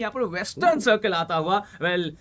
यहाँ पर western circle आता हुआ। वेल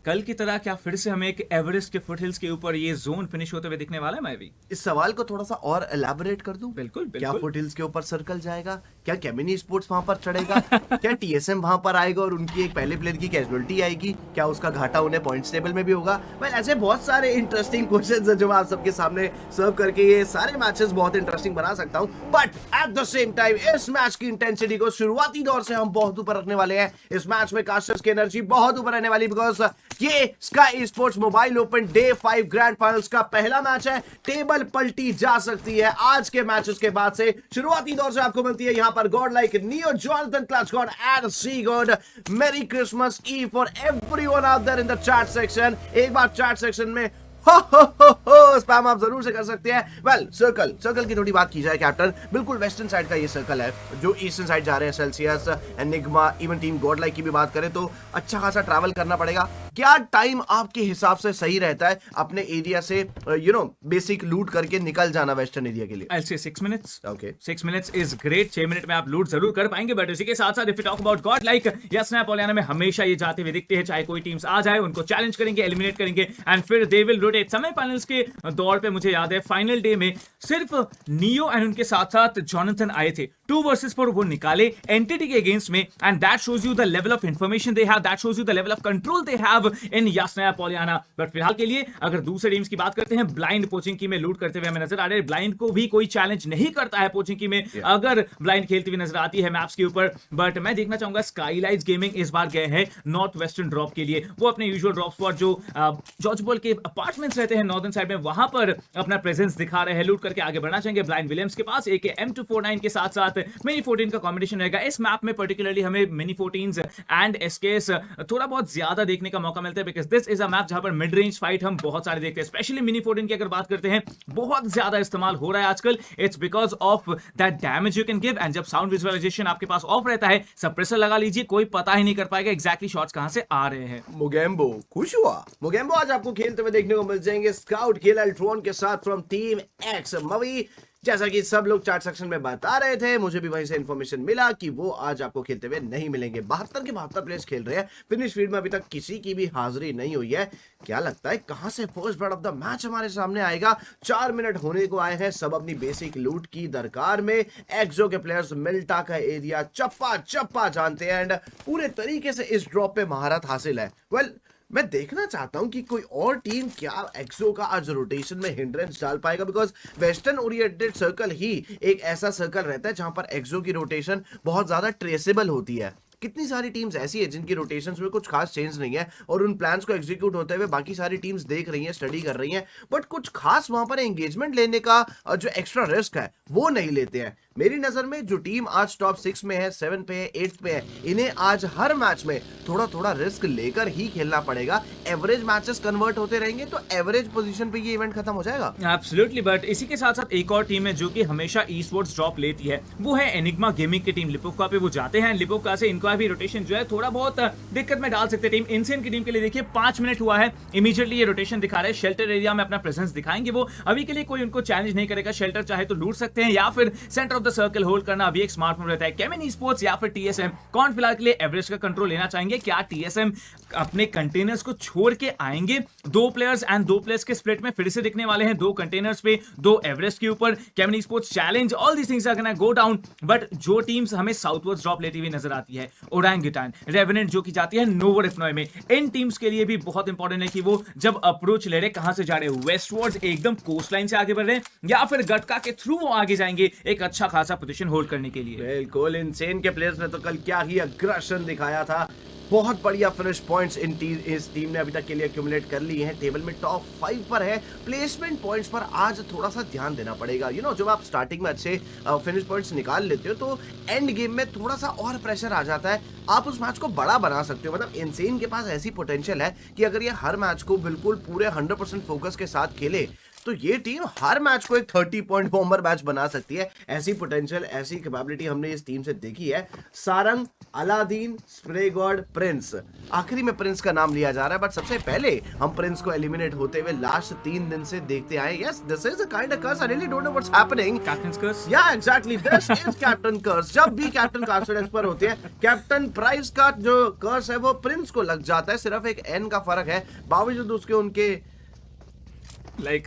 कल की तरह क्या फिर से हमें एक एवरेस्ट के फुटहिल्स के ऊपर ये जोन फिनिश होते हुए दिखने वाला है? मैं भी इस सवाल को थोड़ा सा और एलैबोरेट कर दूं। बिल्कुल क्या बिल्कुल। फुटहिल्स के ऊपर सर्कल जाएगा? क्या केमिनी स्पोर्ट्स वहां पर चढ़ेगा? क्या टीएसएम वहां पर आएगा और उनकी एक पहले प्लेयर की कैजुअलिटी आएगी? क्या उसका घाटा उन्हें पॉइंट्स टेबल में भी होगा? वेल ऐसे बहुत सारे इंटरेस्टिंग क्वेश्चंस हैं जो मैं आप सबके सामने सर्व करके ये सारे मैचेस बहुत इंटरेस्टिंग बना सकता हूं। But at the same time इस मैच की इंटेंसिटी को शुरुआती दौर से हम बहुत ऊपर रखने वाले हैं। इस मैच में कास्टर्स की एनर्जी बहुत ऊपर रहने वाली, बिकॉज ये sky sports mobile open day 5 grand finals का पहला मैच है। टेबल पलटी जा सकती है आज के मैचेस के बाद से। शुरुआती दौर से आपको मिलती है यहां पर god like Neo Jonathan Clutch God and C God. Merry Christmas Eve for everyone out there in the chat section. एक बार चैट सेक्शन में हो स्पैम आप जरूर से कर सकते हैं। वेल सर्कल की थोड़ी बात की जाए कैप्टन, बिल्कुल वेस्टर्न साइड का ये सर्कल है। जो ईस्टर्न साइड जा रहे हैं Celsius, enigma, even team Godlike की भी बात करें तो अच्छा खासा ट्रैवल करना पड़ेगा। क्या टाइम आपके हिसाब से सही रहता है अपने एरिया से बेसिक लूट करके निकल जाना वेस्टर्न एरिया के लिए? I'll say 6 minutes. Okay. 6 minutes is great. 6 minute में आप लूट जरूर कर पाएंगे। बट इसी के साथ साथ if you talk about God like या स्नैप ओलियाना में हमेशा ये जाते हुए दिखते हैं, चाहे कोई टीम्स आ जाए उनको चैलेंज करेंगे, एलिमिनेट करेंगे एंड फिर दे विल रोटेट। सेमीफाइनल्स के दौर पे मुझे याद है फाइनल डे में सिर्फ नियो एंड उनके साथ साथ जॉनथन आए थे 2 वर्सेस 4 वो निकाले एंटिटी के अगेंस्ट में, and that shows you the level of information they have, that shows you the level of control they have in यास्ना पोलियाना। बट फिलहाल के लिए अगर दूसरे टीम्स की बात करते हैं, ब्लाइंड पोचिंग की में लूट करते हुए हमें नजर आ रहे हैं। ब्लाइंड को भी कोई चैलेंज नहीं करता है पोचिंग की में, अगर ब्लाइंड खेलती हुई नजर आती है मैप्स के ऊपर। बट मैं देखना चाहूंगा स्काईलाइट्स गेमिंग इस बार गए हैं नॉर्थ वेस्टर्न ड्रॉप के लिए। वो अपने यूजुअल ड्रॉप स्पॉट जो जॉर्ज बॉल के अपार्टमेंट्स रहते हैं नॉर्दर्न साइड में, वहां पर अपना प्रेजेंस दिखा रहे हैं। लूट करके आगे बढ़ना चाहेंगे। ब्लाइंड विलियम्स के पास एक M249 के साथ साथ मिनी 14 का कॉम्बिनेशन रहेगा। इस मैप में पर्टिकुलरली हमें मिनी 14s एंड एसकेएस थोड़ा बहुत ज्यादा देखने का मौका मिलता है, because this is a map जहां पर मिड रेंज फाइट हम बहुत सारे देखते हैं। स्पेशली मिनी 14 की अगर बात करते हैं, बहुत ज्यादा इस्तेमाल हो रहा है आजकल। It's because of that damage you can give, and जब साउंड विजुअलाइजेशन आपके पास ऑफ रहता है, सप्रेसर लगा लीजिए, कोई पता ही नहीं कर पाएगा एग्जैक्टली शॉट्स कहां से आ रहे हैं। मोगेम्बो खुश हुआ। मोगेम्बो आज आपको खेलते हुए देखने को मिल जाएंगे स्काउट किल एल्ट्रॉन के साथ फ्रॉम टीम एक्स मवी। जैसा कि सब लोग चैट सेक्शन में बता रहे थे, मुझे भी वहीं से इंफॉर्मेशन मिला कि वो आज आपको खेलते हुए नहीं मिलेंगे। 72 के 72 प्लेयर्स खेल रहे हैं। फिनिश फील्ड में अभी तक किसी की भी हाजिरी नहीं हुई है। क्या लगता है कहां से first blood of the match हमारे सामने आएगा? 4 मिनट होने को आए हैं, सब अपनी बेसिक लूट की दरकार में। एक्सो के प्लेयर्स मिल्टा का एरिया चप्पा चप्पा जानते हैं एंड पूरे तरीके से इस ड्रॉप पे महारत हासिल है। वेल मैं देखना चाहता हूं कि कोई और टीम क्या एक्सो का आज रोटेशन में हिंड्रेंस डाल पाएगा, बिकॉज वेस्टर्न ओरिएंटेड सर्कल ही एक ऐसा सर्कल रहता है जहां पर एक्सो की रोटेशन बहुत ज्यादा ट्रेसेबल होती है। कितनी सारी टीम्स ऐसी है जिनकी रोटेशंस में कुछ खास चेंज नहीं है और उन प्लान्स को एग्जीक्यूट होते हुए बाकी सारी टीम्स देख रही हैं, स्टडी कर रही हैं, बट कुछ खास वहां पर एंगेजमेंट लेने का जो एक्स्ट्रा रिस्क है वो नहीं लेते हैं। मेरी नजर में जो टीम आज टॉप 6 में है, 7 पे है, 8 पे है, इन्हें आज हर मैच में थोड़ा थोड़ा रिस्क लेकर ही खेलना पड़ेगा। एवरेज मैचेस कन्वर्ट होते रहेंगे तो एवरेज पोजीशन पे ये इवेंट खत्म हो जाएगा। एब्सोल्युटली। बट इसी के साथ साथ एक और टीम है जो कि हमेशा ई स्पोर्ट्स ड्रॉप लेती है, वो है एनिग्मा गेमिंग की टीम। लिपोका पे वो जाते हैं, लिपोका से इनका भी रोटेशन जो है थोड़ा बहुत दिक्कत में डाल सकते टीम। इनसेन की टीम के लिए देखिए 5 मिनट हुआ है, इमीडिएटली ये रोटेशन दिखा रहे हैं, शेल्टर एरिया में अपना प्रेजेंस दिखाएंगे। वो अभी के लिए कोई उनको चैलेंज नहीं करेगा, शेल्टर चाहे तो लूट सकते हैं या फिर centre of the circle hold करना अभी एक स्मार्ट मूव रहता है। केमिनी स्पोर्ट्स या फिर टीएसएम कौन फिलहाल के लिए एवरेज का कंट्रोल लेना चाहेंगे? क्या टीएसएम अपने कंटेनर्स को छोड़ के आएंगे? 2 प्लेयर्स एंड 2 प्लेयर्स के स्प्लिट में फिर से दिखने वाले हैं, 2 कंटेनर्स पे, 2 एवरेस्ट के ऊपर। केमिनी sports challenge, all these things are gonna go down. But जो टीम्स हमें साउथवर्ड्स ड्रॉप लेती हुई नजर आती है, ओरांगुटान, रेवेनेंट जो की जाती है नोवोरिफनॉय में, इन टीम्स के लिए भी बहुत इंपॉर्टेंट है कि वो जब अप्रोच ले रहे कहां से जा रहे हैं, वेस्टवर्ड्स एकदम कोस्ट लाइन से आगे बढ़ रहे हैं या फिर गटका के थ्रू वो आगे जाएंगे एक अच्छा खासा पोजीशन होल्ड करने के लिए। बिल्कुल, इनसेन के प्लेयर्स ने तो कल क्या ही अग्रेशन दिखाया था। बहुत बढ़िया फिनिश पॉइंट्स इस टीम ने अभी तक के लिए एक्यूमुलेट कर लिए हैं। टेबल में टॉप 5 पर है। प्लेसमेंट पॉइंट्स पर आज थोड़ा सा ध्यान देना पड़ेगा। जब आप स्टार्टिंग में अच्छे फिनिश पॉइंट्स निकाल लेते हो तो एंड गेम में थोड़ा सा और प्रेशर आ जाता है, आप उस मैच को बड़ा बना सकते हो। मतलब इनसेन के पास ऐसी पोटेंशियल है कि अगर ये हर मैच को बिल्कुल पूरे 100% फोकस के साथ खेले तो ये टीम हर मैच को एक 30 पॉइंट बॉम्बर मैच बना सकती है। ऐसी पोटेंशियल, ऐसी कैपेबिलिटी हमने इस टीम से देखी है। Sarang, Aladdin, spray God, Prince, आखिरी में प्रिंस का नाम लिया जा रहा है, बट सबसे पहले हम प्रिंस को एलिमिनेट होते हुए लास्ट 3 दिन से देखते आए। Yes, this is a kind of curse. I really don't know what's happening. Captain curse. Yeah exactly, this is captain curse. जब भी कैप्टन कास्टेड एक्सपर होते हैं, कैप्टन प्राइस का जो कर्स है वो प्रिंस को लग जाता है। सिर्फ एक एन का फर्क है, बावजूद उसके उनके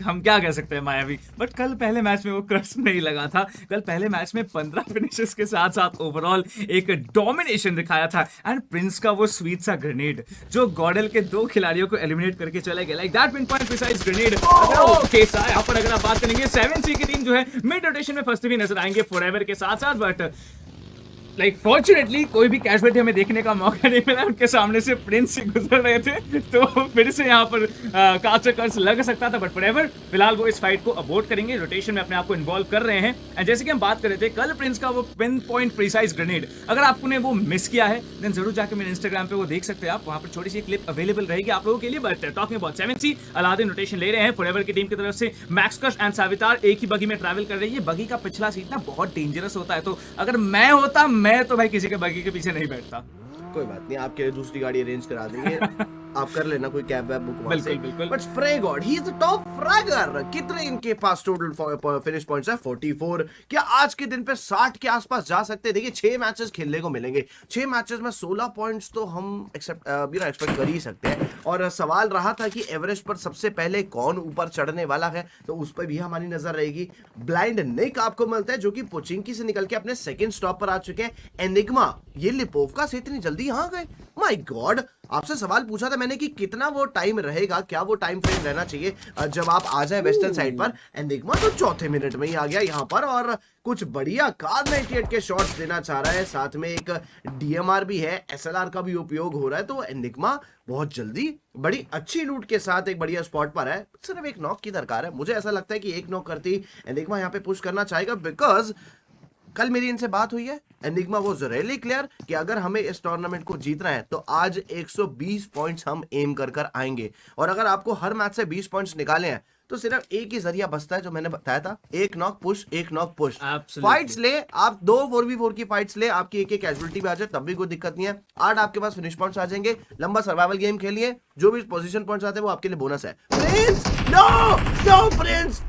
हम क्या कह सकते हैं मायावी, बट कल पहले मैच में वो कर्स नहीं लगा था। कल पहले मैच में 15 फिनिशेस के साथ साथ ओवरऑल एक डोमिनेशन दिखाया था। एंड प्रिंस का वो स्वीट सा ग्रेनेड जो गॉडल के 2 खिलाड़ियों को एलिमिनेट करके चले गए, like that pin point precise grenade. यहाँ पर अगर आप बात करेंगे 7C की टीम जो है मिड रोटेशन में फंसते हुए नजर आएंगे फॉरएवर के साथ साथ, बट फॉर्चुनेटली कोई भी कैजुअलिटी हमें देखने का मौका नहीं मिला। उनके सामने से प्रिंस से गुजर रहे थे, तो फिर से यहाँ पर कास्टर कर्स लग सकता था, बट फॉरएवर फिलहाल वो इस फाइट को अबॉर्ट करेंगे, रोटेशन में अपने आप को इन्वॉल्व कर रहे हैं। एंड जैसे कि हम बात कर रहे थे कल प्रिंस का वो पिन पॉइंट प्रिसाइज ग्रेनेड, अगर आपने वो मिस किया है देन जरूर जाकर मेरे इंस्टाग्राम पे वो देख सकते हैं आप, वहां पर छोटी सी क्लिप अवेलेबल रहेगी आप लोगों के लिए। But talking about 7C, Aladdin rotation ले रहे हैं फॉरएवर की टीम की तरफ से। मैक्स कश एंड सावितार एक ही बगी में ट्रैवल कर रही है। बगी का पिछला सीट ना बहुत डेंजरस होता है, तो अगर मैं होता मैं तो भाई किसी के बगी के पीछे नहीं बैठता। कोई बात नहीं, आपके लिए दूसरी गाड़ी अरेंज करा देंगे। आप कर लेना कोई कैब वैब बुक वहां से। बिल्कुल। But spray God, he is the top fragger. कितने इनके पास टोटल फिनिश पॉइंट्स है? 44। क्या आज के दिन पे 60 के आसपास जा सकते हैं? देखिए 6 मैचेस खेलने को मिलेंगे, 6 मैचेस में 16 पॉइंट्स तो हम एक्सपेक्ट कर ही सकते हैं। और सवाल रहा था कि एवरेस्ट पर सबसे पहले कौन ऊपर चढ़ने वाला है, तो उस पर भी हमारी नजर रहेगी। ब्लाइंड निक आपको मिलता है जो कि पोचिंकी से निकल के अपने सेकंड स्टॉप पर आ चुके हैं। एनिग्मा, ये लिपोवका से इतनी जल्दी यहाँ गए? माय गॉड, आपसे सवाल पूछा था मैंने कि कितना वो टाइम रहेगा, क्या वो टाइम फ्रेम रहना चाहिए जब आप आ जाए वेस्टर्न साइड पर। एनिग्मा तो 4थे मिनट में ही आ गया यहाँ पर, और कुछ बढ़िया कार 98 के शॉट्स देना चाह रहा है। साथ में एक डीएमआर भी है, एसएलआर का भी उपयोग हो रहा है। तो एनिग्मा बहुत जल्दी बड़ी अच्छी लूट के साथ एक बढ़िया स्पॉट पर है। सिर्फ एक नॉक की दरकार है। मुझे ऐसा लगता है कि एक नॉक करती एनिग्मा यहाँ पे पुश करना चाहेगा, बिकॉज कल मेरी इनसे बात हुई है। एनिग्मा वाज रियली क्लियर कि अगर हमें इस टूर्नामेंट को जीतना है तो आज 120 पॉइंट्स हम एम कर आएंगे। और अगर आपको हर मैच से 20 पॉइंट्स निकाले हैं तो सिर्फ एक ही जरिया बचता है जो मैंने बताया था, एक नॉक पुश, एक नॉक पुश। फाइट्स ले आप, 2 4v4 की फाइट्स ले, आपकी एक कैजुअलिटी भी आ जाए तब भी कोई दिक्कत नहीं है। 8 आपके पास फिनिश पॉइंट्स आ जाएंगे। लंबा सर्वाइवल गेम खेलिए, जो भी पोजीशन पॉइंट्स आते हैं वो आपके लिए बोनस है। Prince, no no Prince,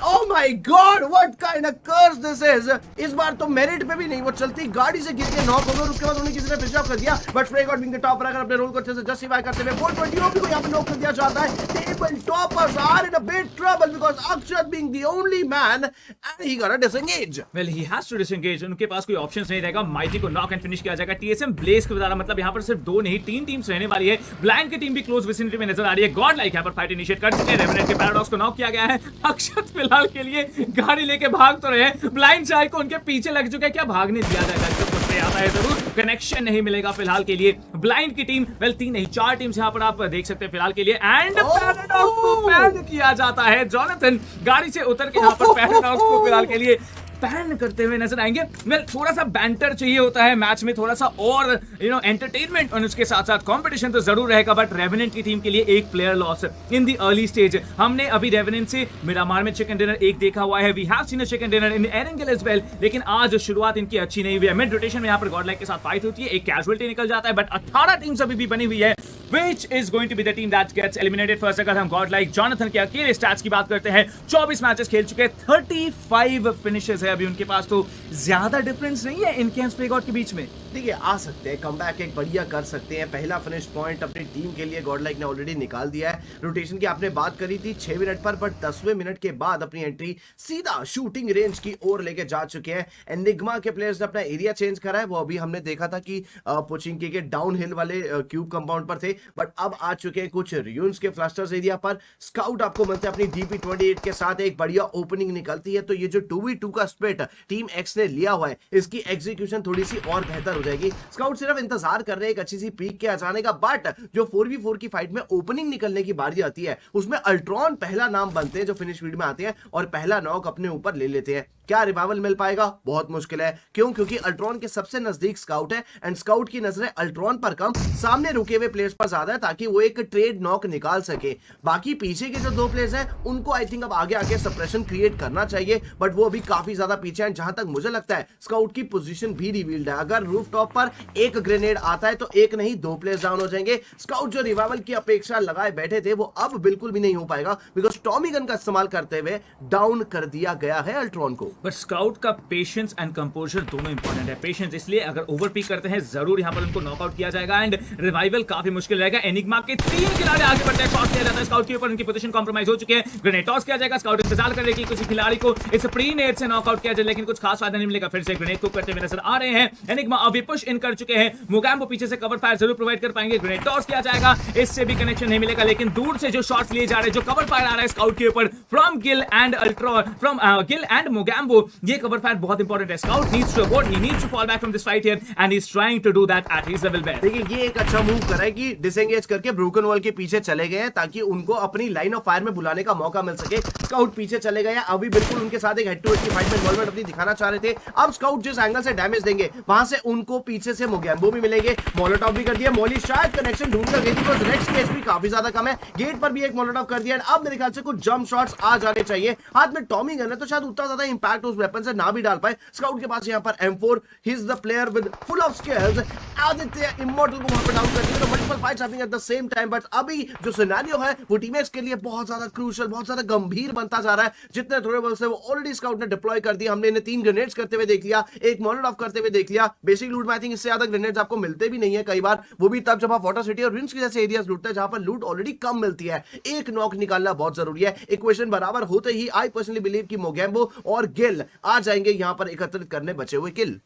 oh my God, what kind of curse this is? इस बार तो मेरिट पे भी नहीं वो चलती, गाड़ी से गिर के नॉक हो गए और उसके बाद उन्हें किसी ने फिनिश ऑफ कर दिया। But spray God being the topper अगर अपने रोल को अच्छे से जस्टिफाई करते हुए 420 ओपी को यहां पे नॉक कर दिया जाता है। Table toppers are in a big trouble because Akshat being the only man and he got a disengage. Well he has to disengage, उनके पास कोई ऑप्शंस नहीं रहेगा। माइटी को नॉक एंड फिनिश किया जाएगा। टीएसएम ब्लेज के द्वारा, मतलब यहां पर सिर्फ 2 नहीं 3 टीम्स रहने वाली है। ब्लाइंड की टीम भी क्लोज विसिनिटी में नजर आ रही है। गॉड लाइक यहां पर फाइट इनिशिएट कर चुके हैं। रेवेनेंट के पैराडॉक्स को नॉक किया गया है। अक्षत फिलहाल के लिए गाड़ी लेके भाग तो रहे, ब्लाइंड चाय को उनके पीछे लग चुका है, क्या भागने दिया जाएगा? आता है जरूर, कनेक्शन नहीं मिलेगा फिलहाल के लिए। ब्लाइंड की टीम, वेल 3 नहीं 4 टीम्स यहां पर आप देख सकते हैं फिलहाल के लिए। एंड पैराडॉक्स को बैन किया जाता है। जोनाथन गाड़ी से उतर के यहां पर पैराडॉक्स को फिलहाल के लिए बैन करते हुए नजर आएंगे। वेल थोड़ा सा बैंटर चाहिए होता है मैच में, थोड़ा सा और एंटरटेनमेंट, और उसके साथ साथ कंपटीशन तो जरूर रहेगा। बट रेवेनेंट की टीम के लिए एक player loss in the early stage. हमने अभी रेवेनेंट से मिरामार में चिकन डिनर एक देखा हुआ है। We have seen a chicken dinner in Erangel as well, लेकिन आज शुरुआत इनकी अच्छी नहीं हुई है। मिड रोटेशन में यहां पर गॉडलाइक के साथ फाइट होती है, एक कैजुअलिटी निकल जाता है, बट 18 टीम्स अभी भी बनी हुई है। Which is going to be the team that gets eliminated first? अगर हम गॉडलाइक जोनाथन के अकेले स्टैट्स की बात करते हैं, 24 मैचेस खेल चुके हैं, 35 फिनिशेस है अभी उनके पास, तो ज्यादा डिफरेंस नहीं है इनके एंड स्प्रे गॉड के बीच में। देखिए आ सकते हैं, कमबैक एक बढ़िया कर सकते हैं। पहला फिनिश पॉइंट अपनी टीम के लिए गॉडलाइक ने ऑलरेडी निकाल दिया है। रोटेशन की आपने बात करी थी 6 मिनट पर, बट 10वें मिनट के बाद अपनी एंट्री सीधा शूटिंग रेंज की ओर लेके जा चुके हैं। एनिग्मा के प्लेयर्स ने अपना एरिया चेंज करा है। वो अभी हमने देखा था कि पोचिंकी के डाउन हिल वाले क्यूब कंपाउंड पर थे, बट अब आ चुके हैं कुछ रियून्स के फ्लस्टर्स एरिया पर। स्काउट आपको मिलते हैं अपनी DP28 के साथ, एक बढ़िया ओपनिंग निकलती है। तो ये जो 2v2 का स्प्लिट टीम एक्स ने लिया हुआ है, इसकी एग्जीक्यूशन थोड़ी सी और बेहतर हो जाएगी। स्काउट सिर्फ इंतजार कर रहे हैं एक अच्छी सी पीक के आ जाने का, बट जो 4v4 की फाइट में ओपनिंग निकलने की बारी आती है उसमें अल्ट्रॉन पहला नाम बनते हैं जो फिनिश फील्ड में आते हैं और पहला नॉक अपने ऊपर ले लेते हैं। क्या रिवाइवल मिल पाएगा? बहुत मुश्किल है। क्यों? क्योंकि अल्ट्रॉन के सबसे नजदीक स्काउट है एंड स्काउट की नजरें अल्ट्रॉन पर कम, सामने रुके हुए प्लेयर्स पर ज्यादा है ताकि वो एक ट्रेड नॉक निकाल सके। बाकी पीछे के जो दो प्लेयर्स हैं उनको आई थिंक अब आगे आगे सप्रेशन क्रिएट करना चाहिए, बट वो अभी काफी ज्यादा पीछे हैं। जहां तक मुझे लगता है स्काउट की पोजीशन भी रिवील्ड है। अगर रूफ टॉप पर एक ग्रेनेड आता है तो एक नहीं दो प्लेयर्स डाउन हो जाएंगे। स्काउट जो रिवाइवल की अपेक्षा लगाए बैठे थे वो अब बिल्कुल भी नहीं हो पाएगा, बिकॉज टॉमी गन का इस्तेमाल करते हुए डाउन कर दिया गया है अल्ट्रॉन को। बट स्काउट का पेशेंस एंड कंपोजर दोनों इंपॉर्टेंट है। पेशेंस इसलिए अगर ओवर पीक करते हैं जरूर यहां पर उनको नॉकआउट किया जाएगा एंड रिवाइवल काफी मुश्किल रहेगा। एनिग्मा के 3 खिलाड़ी आगे बढ़ते हैं, शॉट किया जाता है स्काउट के ऊपर, उनकी पोजीशन कॉम्प्रोमाइज हो चुके हैं। ग्रेनेड टॉस किया जाएगा, स्काउट इंतजार कर रहे हैं कि किसी खिलाड़ी को इस प्री नेट से नॉकआउट किया जाए, लेकिन कुछ खास फायदा नहीं मिलेगा। फिर से ग्रेनेड को करते हुए नजर आ रहे हैं। एनिग्मा अभी पुश इन कर चुके हैं। मुगैम्बो पीछे से कवर फायर जरूर प्रोवाइड कर पाएंगे। ग्रेनेड टॉस किया जाएगा, इससे भी कनेक्शन नहीं मिलेगा, लेकिन दूर से जो शॉट्स लिए जा रहे हैं, जो कवर फायर आ रहा है स्काउट के ऊपर from Gill and Ultron, from Gill and Mogambo, ये कवर फायर बहुत इंपॉर्टेंट है। Scout needs to avoid, he needs to fall back from this fight here and he is trying to do that at his level best. देखिए ये एक अच्छा move करा है कि डिसएंगेज करके ब्रोकन वॉल के पीछे चले गए हैं ताकि उनको अपनी लाइन ऑफ फायर में बुलाने का मौका मिल सके। स्काउट पीछे चले गए हैं, अभी बिल्कुल उनके साथ एक हेड टू हेड की फाइट में इन्वॉल्वमेंट अपनी दिखाना चाह रहे थे। अब स्काउट जिस एंगल से डैमेज देंगे वहां से उनको पीछे से मुगैम्बो भी मिलेंगे। मोलोटॉव भी कर दिया, मॉली शायद कनेक्शन ढूंढ कर गई थी, बिकॉज़ रेक्स की एचपी काफी ज्यादा कम है। गेट पर भी एक मोलोटॉव कर दिया, अब मेरे ख्याल से कुछ जंप शॉट्स आ जाने चाहिए। हाथ में टॉमी गन है तो शायद उतना ज्यादा इंपैक्ट उस वेपन से ना भी डाल पाए। स्काउट के पास यहाँ पर M4, he is the player with full of skills. Aditya immortal को वहां पर डाउन कर दिया, तो multiple fights happening at the same time, but अभी जो सिनेरियो है वो टीममेट्स के लिए बहुत ज्यादा क्रूशियल, बहुत ज्यादा गंभीर बनता जा रहा है। जितने थोड़े बल्स है वो ऑलरेडी स्काउट ने डिप्लॉय कर दिया। हमने इन्हें 3 ग्रेनेड्स करते हुए देख लिया, एक मोलोटॉव करते हुए देख लिया। बेसिक लूट में आई थिंक इससे ज्यादा ग्रेनेड्स आपको मिलते भी नहीं है कई बार, वो भी तब जब आप वाटर सिटी और रिंग्स के जैसे एरियाज लूटते हैं जहां पर लूट ऑलरेडी कम मिलती है। एक नॉक निकालना बहुत जरूरी है। इक्वेशन बराबर होते ही आई पर्सनली बिलीव कि मोगैम्बो और गिल आ जाएंगे यहां पर एकत्रित करने बचे हुए किल।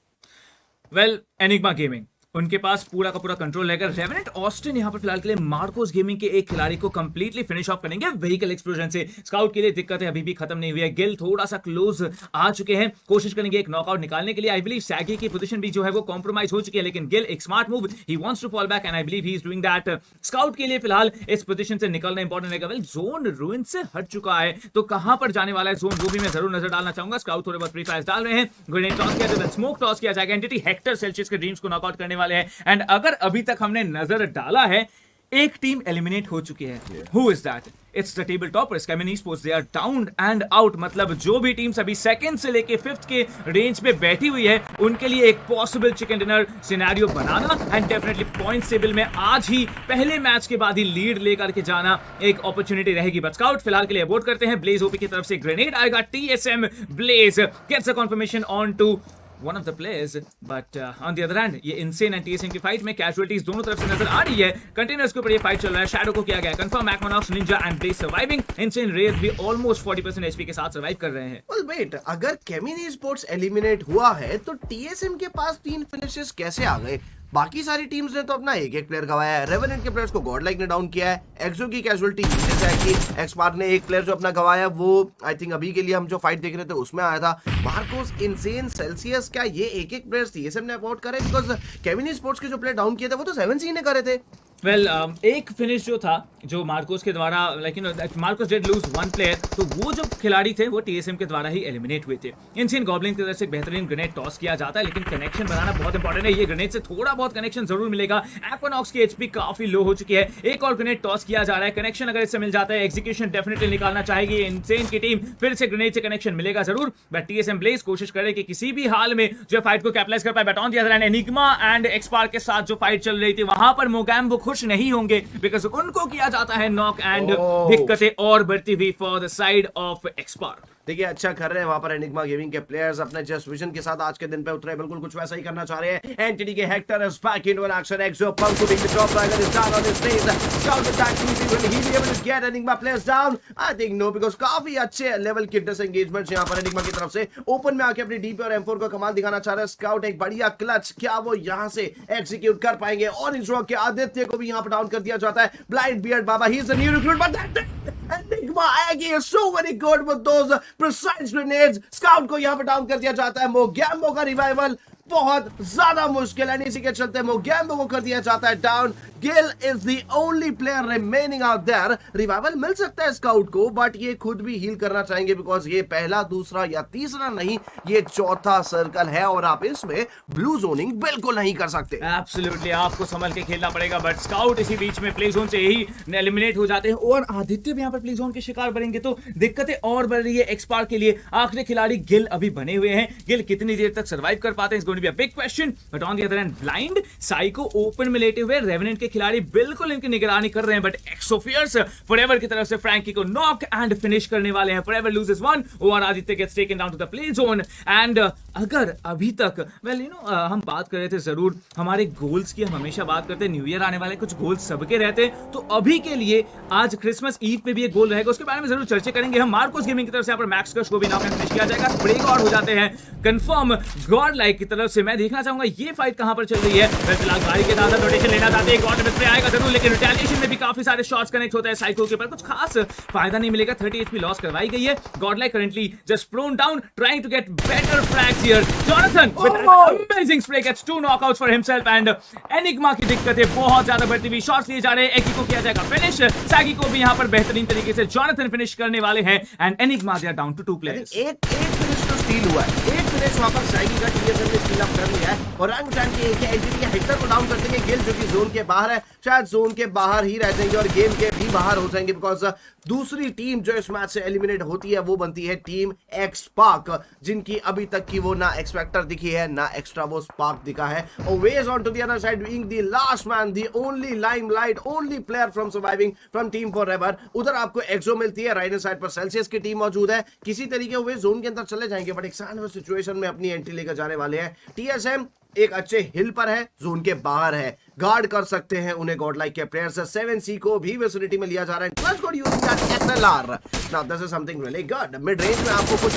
वेल, एनिग्मा गेमिंग उनके पास पूरा का पूरा कंट्रोल रहेगा। रेवेनेंट ऑस्टिन यहां पर फिलहाल के लिए मार्कोस गेमिंग के एक खिलाड़ी को कंप्लीटली फिनिश ऑफ करेंगे व्हीकल एक्सप्लोजन से। स्काउट के लिए दिक्कतें अभी भी खत्म नहीं हुई है। गिल थोड़ा सा क्लोज आ चुके हैं, कोशिश करेंगे एक नॉकआउट निकालने के लिए। आई बिलीव सैगी की पोजीशन भी जो है वो कॉम्प्रोमाइज हो चुकी है, लेकिन गिल एक smart move, he wants to fall back and I believe he is doing that. Scout के लिए फिलहाल इस पोजीशन से निकलना इंपॉर्टेंट रहेगा। वेल, जोन रूइन से हट चुका है तो कहां पर जाने वाला है जोन, वो भी मैं जरूर नजर डालना चाहूंगा। स्काउट थोड़े बहुत प्री फायर्स डाल रहे हैं, ग्रेनेड टॉस किया जाएगा, स्मोक टॉस किया जाएगा। एंटिटी हेक्टर सेल्सियस के ड्रीम्स को नॉकआउट करने वाले हैं एंड अगर अभी तक हमने नजर डाला है एक टीम एलिमिनेट हो चुकी है। Who is that? It's the table toppers Kemin esports. They are down and out, मतलब जो भी टीम्स अभी सेकंड से लेके 5th के रेंज पे बैठी हुई है उनके लिए एक possible chicken dinner scenario banana and definitely point table में आज ही पहले मैच के बाद ही लीड लेकर के जाना एक अपॉर्चुनिटी रहेगी। बट स्काउट फिलहाल के लिए अबॉर्ट करते हैं। ब्लेज ओपी की तरफ से ग्रेनेड आएगा। TSM Blaze gets a confirmation on to one of the players, but on the other hand ये इनसेन एंड TSM की फाइट में कैजुअलिटीज दोनों तरफ से नजर आ रही है। कंटेनर्स के ऊपर ये फाइट चल रहा है। शैडो को किया गया कंफर्म, मैकमोनॉक्स, ninja and blaze surviving. Insane rage भी ऑलमोस्ट 40% एचपी के साथ सर्वाइव कर रहे हैं। well, wait, अगर केमिन ई-स्पोर्ट्स एलिमिनेट हुआ है तो TSM के पास 3 फिनिशेस कैसे आ गए? बाकी सारी टीम्स ने तो अपना एक एक प्लेयर गवाया है। रेवेनेंट के प्लेयर्स को गॉडलाइक ने डाउन किया है। एक्सो की कैजुअलिटी नीचे से आई थी। एक्सपार्क ने एक प्लेयर जो अपना गवाया वो आई थिंक अभी के लिए हम जो फाइट देख रहे थे उसमें आया था। मार्कोस, इनसेन, सेल्सियस, क्या ये एक एक प्लेयर्स TSM ने अवॉर्ड करे? बिकॉज केमिन ई-स्पोर्ट्स के जो प्लेयर डाउन किए थे वो तो 7C ने करे थे। वेल, एक फिनिश जो था जो मार्कोस के द्वारा, लेकिन मार्कोस डिड लूज 1 प्लेयर, तो वो जो खिलाड़ी थे वो TSM के द्वारा ही एलिमिनेट हुए थे। इनसेन गॉब्लिन की तरफ से बेहतरीन ग्रेनेड टॉस किया जाता है, लेकिन कनेक्शन बनाना बहुत इंपॉर्टेंट है। ये ग्रेनेड से थोड़ा बहुत कनेक्शन जरूर मिलेगा। एक्वानॉक्स की एचपी काफी लो हो चुकी है। एक और ग्रेनेड टॉस किया जा रहा है। कनेक्शन अगर इससे मिल जाता है, एग्जीक्यूशन डेफिनेटली निकालना चाहेगी इनसेन की टीम। फिर से ग्रेनेड से कनेक्शन मिलेगा जरूर, बट TSM ब्लेज कोशिश करे कि किसी भी हाल में जो फाइट को कैपिटलाइज कर पाए। But on the other hand Enigma and एक्सपार्क के साथ जो फाइट चल रही थी वहां पर मोगैम्बो खुश नहीं होंगे, बिकॉज उनको किया जाता है नॉक एंड दिक्कतें और बढ़ती हुई फॉर द साइड ऑफ एक्सपार्क। देखिए अच्छा कर रहे हैं वहां पर एनिग्मा गेमिंग के प्लेयर्स, अपने जस्ट विजन के साथ आज के दिन पे उतरे, बिल्कुल कुछ वैसा ही करना चाह रहे हैं। एंटिटी के Hector is back into an action. Exo pump to big the top rider is down on his stage. Scout attack will he be able to get Enigma players down? I think no, because काफी अच्छे level के डिसएंगेजमेंट्स यहां पर enigma की तरफ से। Open में आके अपनी डीपी और M4 का कमाल दिखाना चाह रहे हैं स्काउट। एक बढ़िया क्लच, क्या वो यहां से एग्जीक्यूट कर पाएंगे? और इन के आदित्य को भी यहां पर डाउन कर दिया जाता है। Blind beard Baba, he is a new recruit, but that Enigma Aggie is so very good with those precise grenades. Scout को यहाँ पर डाउन कर दिया जाता है। मोगैम्बो का रिवाइवल बहुत ज्यादा मुश्किल है, इसी के चलते मोगैम्बो को कर दिया जाता है down. Gill is the only player remaining out there. Revival मिल सकता है स्काउट को, बट ये खुद भी हील करना चाहेंगे बिकॉज ये पहला, दूसरा या तीसरा नहीं, ये चौथा सर्कल है और आप इसमें ब्लू जोनिंग बिल्कुल नहीं कर सकते। एब्सोल्युटली आपको संभल के खेलना पड़ेगा, बट स्काउट इसी बीच में प्ले जोन से ही एलिमिनेट हो जाते हैं और आदित्य भी यहाँ पर प्ले जोन के शिकार बनेंगे तो दिक्कतें और बढ़ रही है एक्सपार्क के लिए। आखिरी खिलाड़ी गिल अभी बने हुए हैं, गिल कितनी देर तक सर्वाइव कर पाते हैं is going to be a big question. But on the other hand Blind Psycho open में लेटे हुए रेवेनेंट के खिलाड़ी बिल्कुल इनकी निगरानी कर रहे हैं, बट एक्सोफियर्स फॉरएवर की तरफ से फ्रैंकी को नॉक एंड फिनिश करने वाले हैं। फॉरएवर लूजेस वन और Aditya gets taken down to the play zone. And अगर अभी तक हम बात कर रहे थे जरूर हमारे गोल्स की, हम हमेशा बात करते हैं न्यू ईयर आने वाले, कुछ गोल्स सबके रहते हैं, तो अभी के लिए आज क्रिसमस ईव पे भी एक गोल रहेगा, उसके बारे में जरूर चर्चा करेंगे हम। मार्कोस गेमिंग की तरफ से यहाँ पर मैक्स क्रश को भी नॉक एंड फिनिश किया जाएगा, ब्रेक आउट हो जाते हैं कंफर्म गॉड लाइक की तरफ से। मैं देखना चाहूंगा ये फाइट कहां पर चल रही है। फिलहाल गाड़ी के दादा रोटेशन लेना चाहते हैं, गॉड में आएगा जरूर, लेकिन रिटेलिएशन में भी काफी सारे शॉट्स कनेक्ट होते हैं साइको के ऊपर, कुछ खास फायदा नहीं मिलेगा। 30 एचपी लॉस करवाई गई है। Godlike currently just prone down trying to get better frags here. Jonathan with an amazing spray gets 2 knockouts for himself and Enigma की दिक्कतें बहुत ज्यादा बढ़ती हुई, शॉट्स लिए जा रहे हैं। एकी को किया जाएगा फिनिश, सैगी को भी यहां पर बेहतरीन तरीके से जॉनथन फिनिश करने वाले हैं and Enigma they are down to 2 players. एक फिनिश तो स्टील हुआ है, एक फिनिश वहां पर सैगी का टीएसएम ने स्टील अप कर लिया है और रंग टाइम के एक एंट्री के हेक्टर को डाउन कर देंगे। गिल जो कि जोन के बाहर है, शायद जोन के बाहर ही रह जाएंगे और गेम के भी बाहर हो जाएंगे बिकॉज दूसरी टीम जो इस मैच से एलिमिनेट होती है वो बनती है टीम एक्सपार्क, जिनकी अभी तक की वो ना एक्सपेक्टर दिखी है ना एक्स्ट्रा वो स्पार्क दिखा है। Always on to the other side being the last man, the only limelight, only player from surviving from team forever। उधर आपको एक्सो मिलती है, राइट साइड पर सेल्सियस की टीम मौजूद है, किसी तरीके हुए जोन के अंदर चले जाएंगे बट एक सैंडविच सिचुएशन में अपनी एंट्री लेकर जाने वाले हैं। टीएसएम एक अच्छे हिल पर है, जोन के बाहर है, गार्ड कर सकते हैं उन्हें गॉड लाइक के प्लेयर्स। 7C को भी विसिनिटी में लिया जा रहा है। Plus God using that SLR. Now this is something really good. Mid range में आपको कुछ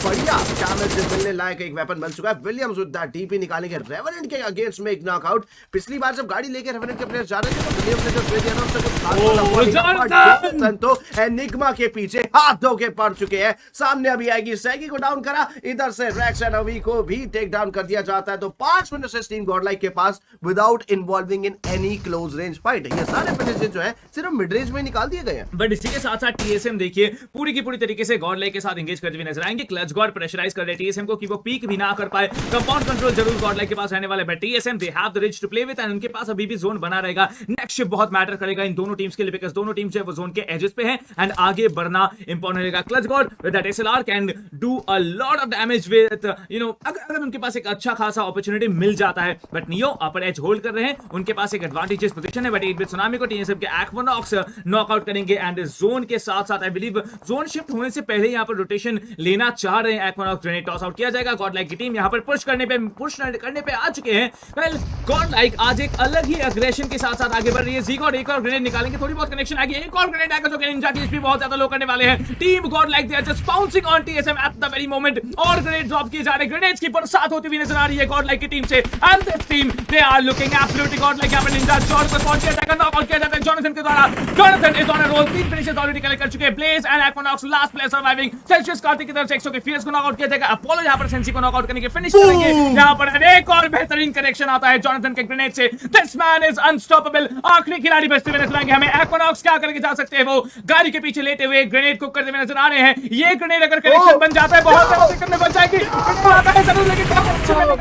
बढ़िया डैमेज मिलने लायक एक वेपन मिल चुका है। विलियम्स विद दैट डीपी निकालेंगे रेवेनेंट के अगेंस्ट में एक नॉकआउट। पिछली बार जब गाड़ी लेके रेवेनेंट के प्लेयर्स जा रहे थे तो विलियम्स ने जो दिया ना उससे कुछ खास तो एनिग्मा के पीछे हाथ धो के पड़ चुके हैं। सामने अभी आएगी, सैगी को डाउन करा, इधर से रेक्स एंड अवी को भी टेक डाउन कर दिया जाता है। तो 5 मिनट से टीम गॉड लाइक के पास without involving in any close range fight. ये सारे फिनिशेस जो है सिर्फ मिड रेंज में निकाल दिए गए हैं। बट इसी के साथ साथ टीएसएम देखिए पूरी की पूरी तरीके से गॉड लाइक के साथ एंगेज करते हुए नजर आएंगे। क्लच गॉड प्रेशराइज कर रहे हैं टीएसएम को कि वो पीक भी ना कर पाए। कंपाउंड कंट्रोल जरूर गॉड लाइक के पास रहने वाला है, but TSM they have the reach to play with and उनके पास अभी भी जोन बना रहेगा। नेक्स्ट शिफ्ट बहुत मैटर करेगा इन दोनों टीम्स के लिए बिकॉज़ दोनों टीम्स जो है वो जोन के एजेस पे हैं एंड आगे बढ़ना इंपॉर्टेंट रहेगा। Clutch God with that SLR can do a lot of damage with अगर उनके पास एक अच्छा खासा अपॉर्चुनिटी मिल जाता है। But neo upper edge hold कर रहे हैं, उनके पास एक एडवांटेजेस पोजीशन है, बट 8-बिट सुनामी को टीएसएम के एक्वानॉक्स नॉकआउट करेंगे एंड जोन के साथ साथ आई बिलीव जोन शिफ्ट होने से पहले यहां पर रोटेशन लेना चाह रहे हैं एक्वानॉक्स। ग्रेनेड टॉस आउट किया जाएगा। गॉड लाइक की टीम यहां पर पुश करने पे आ चुके हैं। वेल गॉड लाइक आज एक अलग ही एग्रेशन के साथ साथ आगे बढ़ रही है। ज़ीगॉड एक और ग्रेनेड निकालेंगे, थोड़ी बहुत कनेक्शन आएगी, एक और ग्रेनेड आएगा जो कि निंजा की एचपी बहुत ज्यादा लो करने वाले हैं। Team Godlike they are just bouncing on TSM at the very moment और ग्रेनेड ड्रॉप किए जा रहे हैं। ग्रेनेड्स की बरसात होती हुई नजर आ रही है गॉड लाइक की टीम से and this team they are looking absolutely godlike. यहां पर निंजा जॉर्ज को स्पॉट किया जाएगा, नॉकआउट किया जाता है जॉनथन के द्वारा। Jonathan is on a roll, 3 finishes already collect कर चुके हैं। Blaze and Aquanox last player surviving. Celsius Karthik की तरफ से 100 के फियर्स को नॉकआउट किया जाएगा। अपोलो यहां पर सेंसी को नॉकआउट करने के फिनिश करेंगे। यहां पर एक और बेहतरीन कनेक्शन आता है जॉनथन के ग्रेनेड से। This man is unstoppable. आखिरी खिलाड़ी बचते हुए नजर आएंगे हमें। एक्वानॉक्स क्या करके जा सकते हैं, वो गाड़ी के पीछे लेटे हुए ग्रेनेड कुक करते हुए नजर आ रहे हैं। ये ग्रेनेड अगर कनेक्शन बन जाता है बहुत ज्यादा दिक्कत में बच जाएगी। आता है जरूर लेकिन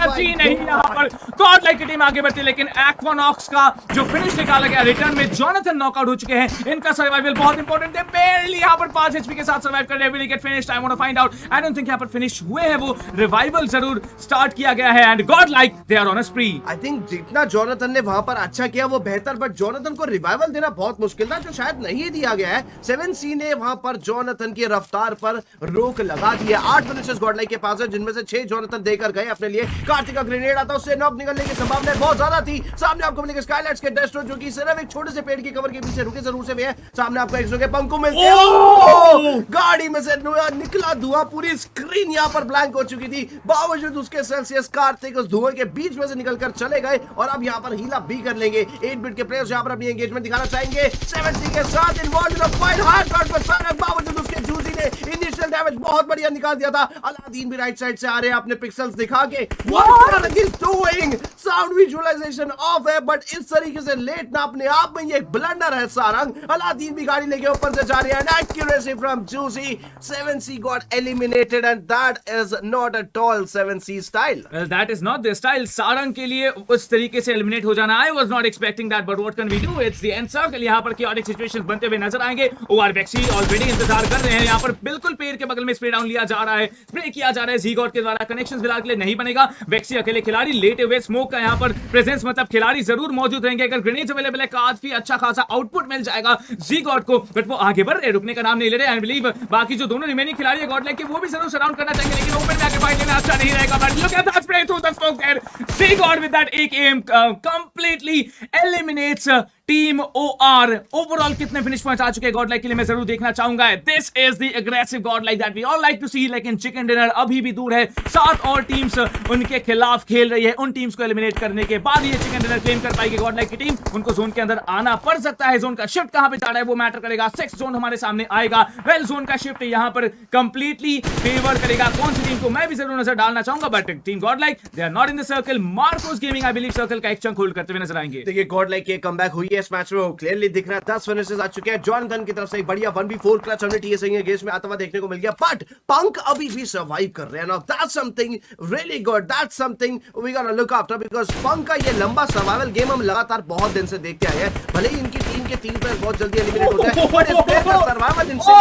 जी नहीं, यहां पर गॉड लाइक की टीम आगे बढ़ती है लेकिन एक्वानॉक्स का जो फिनिश निकाला गया रिटर्न में जॉनथन नॉकआउट हो चुके हैं। इनका सर्वाइवल बहुत इंपॉर्टेंट है। बेरली यहां पर 5 एचपी के साथ सर्वाइव कर रहे हैं। Will get finished, I want to find out. I don't think यहां पर फिनिश हुए हैं, वो रिवाइवल जरूर स्टार्ट किया गया है and Godlike they are on a spree. I think जितना जॉनथन ने वहां पर अच्छा किया वो बेहतर, बट जॉनथन को रिवाइवल देना बहुत मुश्किल था जो शायद नहीं दिया गया है। 7C ने वहां पर जॉनथन की रफ्तार पर रोक लगा दी है। 8 फिनिशेस गॉड लाइक के पास है जिनमें से 6 जॉनथन देकर गए अपने लिए। कार्तिक का ग्रेनेड आता, उससे नॉक निकलने की संभावना बहुत ज्यादा थी। सामने आपको मिलेगा स्काईलाइट्स के डेस्ट्रो जो कि सिर्फ एक छोटे से पेड़ की कवर के पीछे रुके जरूर से है। सामने आपको एक्सो के पंखों मिलते हैं। गाड़ी में से निकला धुआं, पूरी स्क्रीन यहाँ पर ब्लैंक हो चुकी थी, बावजूद उसके सेल्सियस कार्तिक उस धुएं के बीच में से निकलकर चले गए और अब यहाँ पर हील अप भी कर लेंगे। 8 बिट के प्लेयर्स यहाँ पर अपनी एंगेजमेंट दिखाना चाहेंगे। 7C के साथ involve in a fight, hard shot पर सारंग, बावजूद उसके जूजी ने इनिशियल डैमेज बहुत बढ़िया निकाल दिया था। अलादीन भी राइट साइड से आ रहे हैं अपने पिक्सेल्स दिखा के। What Sarang is doing, sound visualization off है, बट इस तरीके से लेट ना अपने आप में ये एक ब्लंडर है सारंग। अलादीन भी गाड़ी लेके ऊपर से जा रहे हैं, and accuracy from juicy. 7C got eliminated and that is not at all 7C style. Well, that is not their style. Sarang के लिए उस तरीके से एलिमिनेट हो जाना, I was not expecting that, but what can we do? It's the end circle. यहाँ पर chaotic situations बनते हुए नजर आएंगे। OR Vexy ऑलरेडी इंतजार कर रहे हैं। यहाँ पर बिल्कुल पेड़ के बगल में स्प्रे डाउन लिया जा रहा है, स्प्रे किया जा रहा है Z-God के द्वारा। कनेक्शन फिलहाल के लिए नहीं बनेगा। Vexy अकेले खिलाड़ी, लेटे हुए स्मोक का यहाँ पर प्रेजेंस, मतलब खिलाड़ी जरूर मौजूद रहेंगे। अगर ग्रेनेड्स अवेलेबल है, काफी अच्छा खासा आउटपुट मिल जाएगा Z-God को, बट वो आगे बढ़ रहे, रुकने का नाम नहीं ले रहे। आई बिलीव बाकी जो दोनों रिमेनिंग खिलाड़ी है गॉडलाइक के, वो भी जरूर सराउंड करना चाहेंगे, लेकिन ओपन में आके फाइट लेना अच्छा नहीं रहेगा। But look at that spray through the smoke there. Z-God with that AK aim completely eliminates team OR। Overall कितने फिनिश पॉइंट्स आ चुके हैं गॉडलाइक के लिए मैं जरूर देखना चाहूंगा। This is the aggressive Godlike that we all like to see, लेकिन चिकन डिनर अभी भी दूर है। 7 और टीम्स उनके खिलाफ खेल रही है। उन टीम्स को एलिमिनेट करने के बाद ये चिकन डिनर क्लेम कर पाएगी गॉडलाइक की टीम। उनको जोन के अंदर आना पड़ सकता है। जोन का शिफ्ट कहां पे जा रहा है वो मैटर करेगा। 6 जोन हमारे सामने आएगा। वेल, जोन का शिफ्ट यहां पर कंप्लीटली फेवर करेगा कौन सी टीम को, मैं भी जरूर नजर डालना चाहूंगा। But team Godlike they are not in the circle. Marcos gaming I believe circle का एक चंक होल्ड करते हुए नजर आएंगे। देखिए गॉडलाइक की कमबैक हुई है इस मैच में, क्लियरली दिख रहा है। 10 फिनिशेस आ चुके हैं। जॉनथन की तरफ से एक बढ़िया 1v4 क्लच हमने TSA एंगेज में आता हुआ देखने को मिल गया, बट पंक अभी भी सर्वाइव कर रहे हैं। Now that's something really good, that's something we gonna look after, because Punk का ये लंबा सर्वाइवल गेम हम लगातार बहुत दिन से देखते आए हैं। भले ही इनकी टीम के 3 प्लेयर बहुत जल्दी एलिमिनेट होते हैं, बट इस प्लेयर का सर्वाइवल इनसे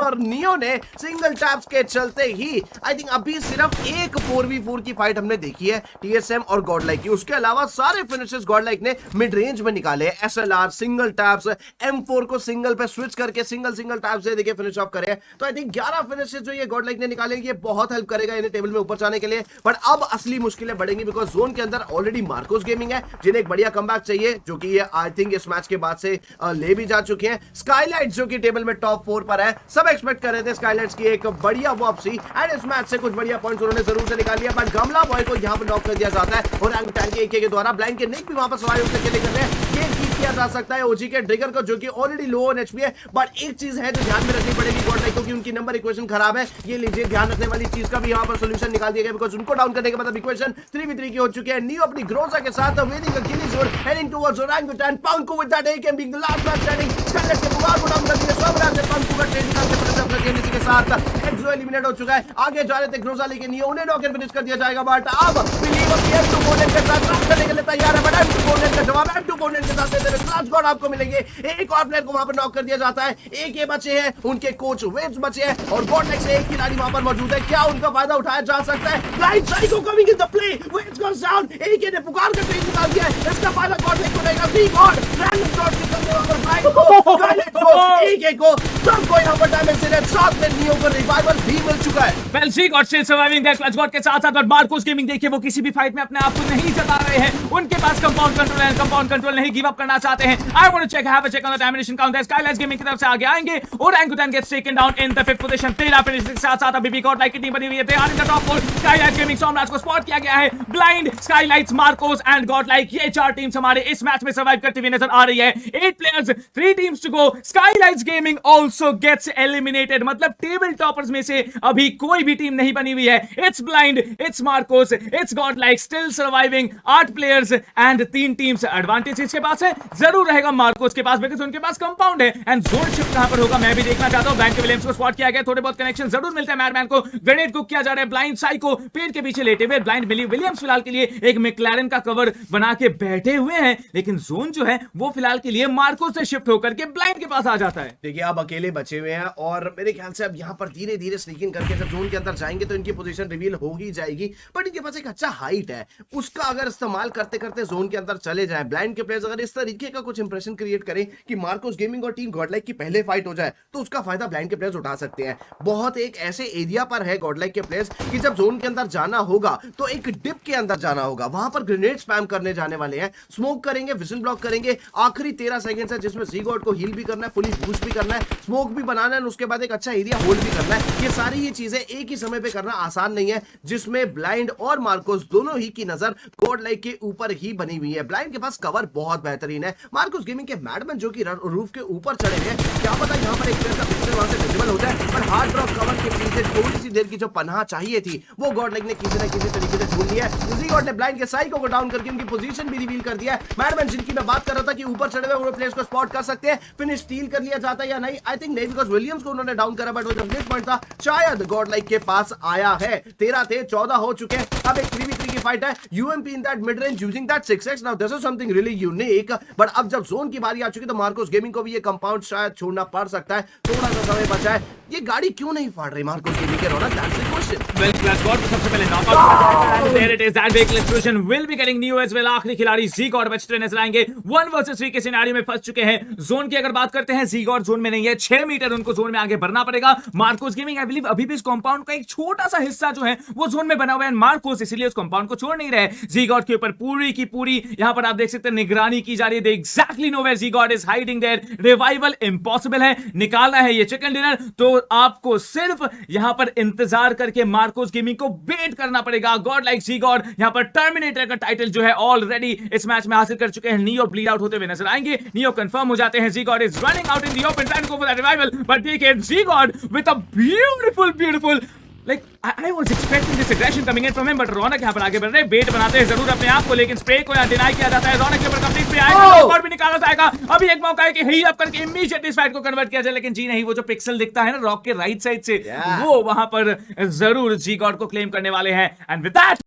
और नियो ने सिंगल टैप्स के चलते ही आई थिंक अभी सिर्फ एक 4v4 की फाइट हमने देखी है TSM और गॉडलाइक की। उसके अलावा सारे फिनिशेस गॉडलाइक ने मिड रेंज में निकाले। SLR, सिंगल टैप्स, M4 को सिंगल पे स्विच करके सिंगल टैप से देखिए फिनिश ऑफ करे। तो आई थिंक 11 फिनिशेस जो ये गॉडलाइक ने निकाले, ये बहुत हेल्प करेगा इन्हें टेबल में ऊपर जाने के लिए। बट अब असली मुश्किलें बढ़ेंगी, बिकॉज जोन के अंदर ऑलरेडी मार्कोस गेमिंग है, जिन्हें एक बढ़िया कमबैक चाहिए, जो कि ये आई थिंक इस मैच के बाद से ले भी जा चुके हैं। स्काईलाइट्स जो कि टेबल में टॉप 4 पर है, सब एक्सपेक्ट कर रहे थे स्काईलाइट्स की एक बढ़िया वापसी, एंड इस मैच से कुछ बढ़िया पॉइंट्स उन्होंने जरूर से निकाल लिया। बट गमला बॉय को यहां पर नॉक कर दिया जाता है और टैंक के द्वारा ब्लाइंड के निक भी वहां पर सवार होकर के कर रहे हैं। ये किया जा सकता है ओजी के ट्रिगर को, जो कि ऑलरेडी लो ऑन एचपी है। बट एक चीज है जो ध्यान में रखनी पड़ेगी गॉडलाइक, क्योंकि उनकी नंबर इक्वेशन खराब है। ये लीजिए ध्यान रखने वाली चीज का भी यहां पर सॉल्यूशन निकाल दिया गया, बिकॉज़ उनको डाउन करने के बाद इक्वेशन 3v3 की हो चुकी है। नियो अपनी ग्रोजा के साथ वेटिंग अ गिली zone heading towards orangutan. Panku with that AK being the last man standing. Skylight के पुकार को डाउन कर दिया। स्वराज ने पंकु का ट्रेड निकाल के फिनिश अपना गेम इसी के साथ एक्सो एलिमिनेट हो चुका है। आगे जा रहे थे ग्रोजा लेके नियो, उन्हें नॉक एंड फिनिश कर दिया जाएगा। बट अब बिलीव ऑफ M2 पोनेंट के साथ रन करने के लिए तैयार है। बट M2 पोनेंट का जवाब M2 पोनेंट के साथ देते हुए क्लच गॉड आपको मिलेंगे। एक और प्लेयर को वहां पर नॉक कर दिया जाता है। एक ये बचे हैं, उनके कोच वेव्स बचे हैं और गॉडलाइक से एक खिलाड़ी वहां पर मौजूद है। क्या उनका फायदा उठाया जा सकता है? Blind psycho coming in the play, waves goes down. एक ने पुकार कर ट्रेन निकाल दिया है। इसका फायदा गॉडलाइक को लेगा। बी गॉड रैंडम शॉट निकलने वाला ब्लाइंड को गाइलेट को एक को सबको यहां पर डैमेज से साथ में नियो को रिवाइवल भी मिल चुका है। Well, Z-God still surviving that clutch God के साथ-साथ, बट मार्कोस गेमिंग देखिए वो किसी भी फाइट में अपने आप को नहीं जता रहे हैं। उनके पास कंपाउंड कंट्रोल है, कंपाउंड कंट्रोल नहीं गिव अप करना चाहते हैं। I want to check have a check on the domination counter. Skylights gaming की तरफ से आगे आएंगे और orangutan gets taken down in the 5th position. 13 finish के साथ-साथ अभी भी गॉडलाइक की टीम बनी हुई है। They are in the top 4। Skylights gaming Somraj को स्पॉट किया गया है। Blind, Skylights, Marcos and Godlike, ये 4 टीम्स हमारे इस मैच में सर्वाइव करती हुई नजर आ रही है। 8 players, 3 teams to go. Skylights gaming also gets eliminated, मतलब टेबल टॉपर्स में से अभी कोई भी टीम नहीं बनी हुई है। It's blind, it's Marcos, it's Godlike still surviving. 8 players and 3 teams. Advantage इसके पास है, जरूर रहेगा मार्कोस के पास, बिकॉज़ उनके पास कंपाउंड है। एंड जोन शिफ्ट कहां पर होगा मैं भी देखना चाहता हूं। बैंक विलियम्स को स्पॉट किया गया, थोड़े बहुत कनेक्शन जरूर मिलते हैं। मैडमैन को ग्रेनेड कुक किया जा रहा है। ब्लाइंड साइको पेड़ के पीछे लेटे हुए। ब्लाइंड विलियम्स फिलहाल के लिए एक मैक्लारेन का कवर बना के बैठे हुए हैं, लेकिन जोन जो है वो फिलहाल के लिए मार्कोस से शिफ्ट होकर के ब्लाइंड के पास आ जाता है। देखिए अब अकेले बचे हुए हैं और मेरे ख्याल से अब यहाँ पर धीरे धीरे स्नीकिंग करके जब जोन के अंदर जाएंगे तो इनकी पोजीशन रिवील हो ही जाएगी। बट इनके पास एक अच्छा हाइट है, उसका अगर इस्तेमाल करते करते जोन के अंदर चले जाए, ब्लाइंड के प्लेयर्स अगर इस तरीके का कुछ इंप्रेशन क्रिएट करें कि मार्कोस गेमिंग और टीम गॉडलाइक की पहले फाइट हो जाए, तो उसका फायदा ब्लाइंड के प्लेयर्स उठा सकते हैं। बहुत एक ऐसे एरिया पर है गॉडलाइक के प्लेयर्स कि जब जोन के अंदर जाना होगा तो एक डिप के अंदर जाना होगा, वहां पर ग्रेनेड स्पैम करने जाने वाले हैं, स्मोक करेंगे, विजन ब्लॉक करेंगे। आखिरी 13 सेकंड है जिसमें Z-God को हील भी करना है, स्लोली बूस्ट भी करना है, स्मोक भी बनाना है, उसके बाद एक अच्छा एरिया होल्ड भी करना है। ये सारी ही चीजें एक ही समय पे करना आसान नहीं है, जिसमें ब्लाइंड और मार्कोस दोनों ही की नजर गॉड लाइक के ऊपर ही बनी हुई है। ब्लाइंड के पास कवर बहुत बेहतरीन है, मार्कोस गेमिंग के मैडमैन जो कि रूफ के ऊपर चढ़े हैं, क्या पता यहाँ पर एक प्लेयर का पिक्सल वहां से विजिबल हो जाए, पर हार्ड ड्रॉप कवर के पीछे थोड़ी सी देर की जो पनाह चाहिए थी वो गॉड लाइक ने किसी न किसी तरीके से ढूंढ लिया है। जी गॉड ने ब्लाइंड के साइको को डाउन करके उनकी पोजीशन भी रिवील कर दिया है। मैडमैन जिनकी मैं बात कर रहा था कि ऊपर चढ़े हुए वो प्लेयर्स को स्पॉट कर सकते हैं, फिनिश स्टील कर लिया जाता है या नहीं, आई थिंक नहीं, बिकॉज विलियम्स को उन्होंने डाउन करा, बट वो जब नेक्स्ट पॉइंट था शायद गॉड लाइक के पास आया है। 13 थे, 14 हो चुके हैं, अब एक 3v3 की फाइट है। UMP in that mid range using that 6x, now this is something really unique, but अब जब जोन की बारी आ चुकी है तो मार्कोस गेमिंग को भी ये कंपाउंड शायद छोड़ना पड़ सकता है, थोड़ा सा समय बचा है। ये गाड़ी क्यों नहीं फाड़ रही मार्कोस गेमिंग के Raunak, that's the question. Well class God तो सबसे पहले knockout, there it is, that vehicle explosion will be getting new as well। आखिरी खिलाड़ी जी गॉड बचते नजर आएंगे, 1 वर्सेस 3 के सिनेरियो में फंस चुके हैं। जोन की अगर बात करते हैं, जी गॉड जोन में नहीं है, 6 मीटर उनको जोन में आगे बढ़ना पड़ेगा। मार्कोस गेमिंग आई बिलीव अभी भी इस कंपाउंड का एक छोटा सा हिस्सा जो है वो जोन में बना हुआ है, मार्कोस इसलिए उस कंपाउंड को छोड़ नहीं रहे। जी गॉड के ऊपर पूरी की पूरी यहां पर आप देख सकते हैं निगरानी की जा रही है। They exactly know where G God is hiding there, revival impossible है, निकालना है ये चिकन डिनर तो आपको सिर्फ यहां पर इंतजार करके मार्कोस गेमिंग को बेट करना पड़ेगा। गॉड लाइक जी गॉड यहां पर टर्मिनेटर का टाइटल जो है ऑलरेडी इस मैच में हासिल कर चुके हैं। नियो ब्लीड आउट होते हुए नजर आएंगे, नियो कंफर्म हो जाते हैं, G God is running out in the open trying to go for the revival, but देखिए G God with a beautiful like I was expecting this aggression coming in from him, but रौनक यहाँ पर आगे बढ़ रहे हैं, बेट बनाते हैं जरूर अपने आप को, लेकिन स्प्रे को यहाँ डिनाई किया जाता है। रौनक के ऊपर कंप्लीट स्प्रे आएगा, और भी निकाला जाएगा। अभी एक मौका है कि हील अप करके इमीडिएटली इस फाइट को कन्वर्ट किया जाए, लेकिन जी नहीं, वो जो पिक्सल दिखता है ना रॉक के राइट साइड से, वो वहां पर जरूर जी गॉड को क्लेम करने वाले हैं। And with that